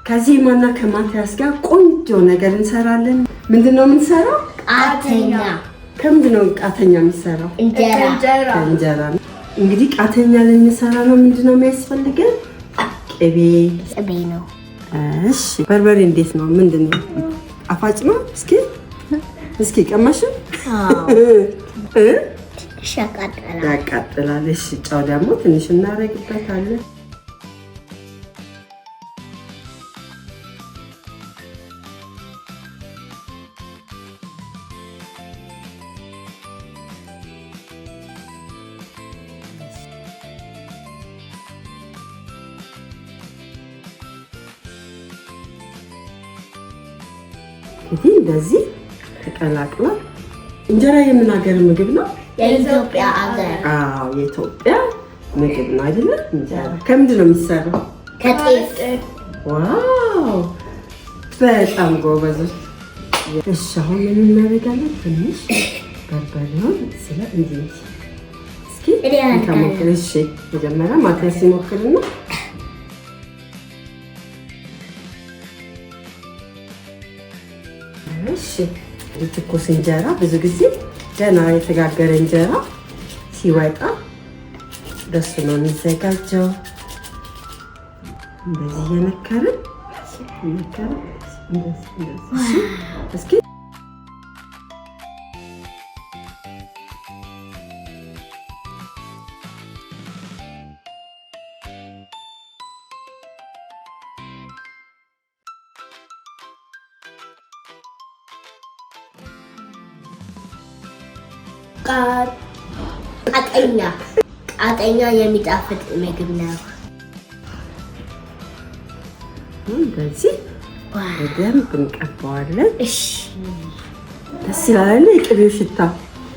ከዜማና ከማቲያስ ጋር ቆንጆ ነገር እንሰራለን። ምንድነው የምንሰራው? ቃተኛ። ከምንድነው ቃተኛ የሚሰራው? እንጀራ። እንግዲህ ቃተኛ ልንሰራ ነው። ምንድነው የሚያስፈልገን? ቅቤ ነው። እሺ፣ በርበሬ እንዴት ነው? ምንድነው? አፋጭ ነው? እስኪ ቀማሽ። ያቃጥላል። እሺ፣ ጨው ደግሞ ትንሽ እናደርግበታለን። ይሄ እንደዚህ ተቀላቅሏል። እንጀራ የምን ሀገር ምግብ ነው? የኢትዮጵያ ሀገር። አዎ የኢትዮጵያ ምግብ ነው አይደል? እንጀራ ከምንድን ነው የሚሰራው? ከጤፍ። ዋው በጣም ጎበዞች። እሺ አሁን ምን እናደርጋለን? ትንሽ በርበሬውን እስኪ እንሞክር። እሺ መጀመሪያ ማቲያስ ይሞክርና እሺ ትኩስ እንጀራ ብዙ ጊዜ ገና የተጋገረ እንጀራ ሲወጣ ደስ ነው የሚዘጋጀው። እንደዚህ እየነከርን እስኪ ቃተኛ የሚጣፍጥ ምግብ ነው። እንደዚህ በደንብ እንቀባዋለን። እሺ ደስ ይላል። የቅቤው ሽታ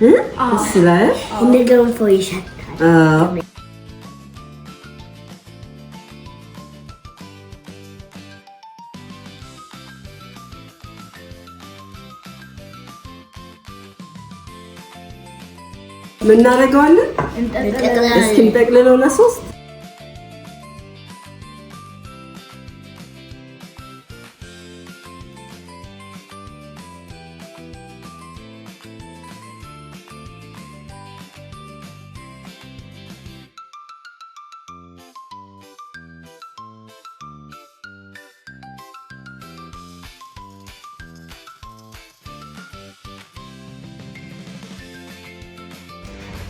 ደስ ይላል። እንደ ገንፎ ይሸታል። ምን እናደርገዋለን? እስኪ እንጠቅልለው ለሶስት።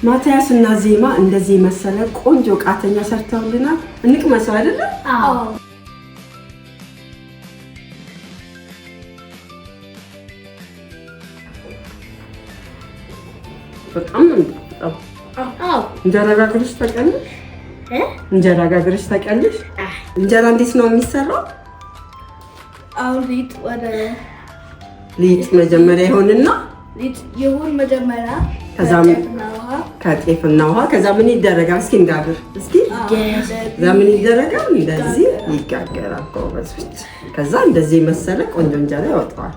ማቲያስ እና ዜማ እንደዚህ መሰለ ቆንጆ ቃተኛ ሰርተውልናል። እንቅመሰው አይደለ? አዎ። በጣም ነው የሚጣፍጠው። አዎ። እንጀራ ጋግረሽ ታውቂያለሽ? እንጀራ ጋግረሽ ታውቂያለሽ? እንጀራ እንዴት ነው የሚሰራው? አሁን ሊጥ መጀመሪያ ይሆንና መጀመሪያ ከዛም ከጤፍና ውሃ ከዛ ምን ይደረጋል? እስኪ እንዳብር ከዛ ምን ይደረጋል? እንደዚህ ይጋገራል። ከዛ እንደዚህ መሰለ ቆንጆ እንጀራ ይወጣዋል።